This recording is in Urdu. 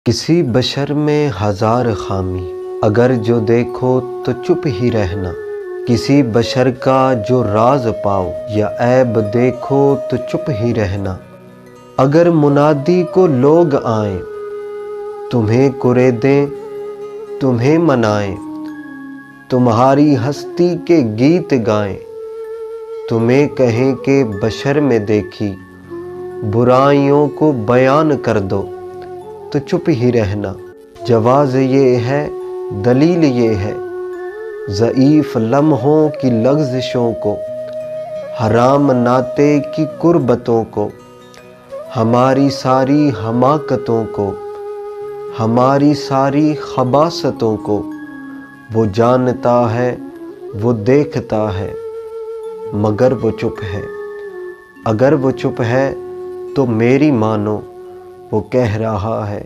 کسی بشر میں ہزار خامی، اگر جو دیکھو تو چپ ہی رہنا۔ کسی بشر کا جو راز پاؤ یا عیب دیکھو تو چپ ہی رہنا۔ اگر منادی کو لوگ آئیں، تمہیں کریدیں، تمہیں منائیں، تمہاری ہستی کے گیت گائیں، تمہیں کہیں کہ بشر میں دیکھی برائیوں کو بیان کر دو تو چپ ہی رہنا۔ جواز یہ ہے، دلیل یہ ہے، ضعیف لمحوں کی لغزشوں کو، حرام ناطے کی قربتوں کو، ہماری ساری حماقتوں کو، ہماری ساری خباثتوں کو وہ جانتا ہے، وہ دیکھتا ہے، مگر وہ چپ ہے۔ اگر وہ چپ ہے تو میری مانو، وہ کہہ رہا ہے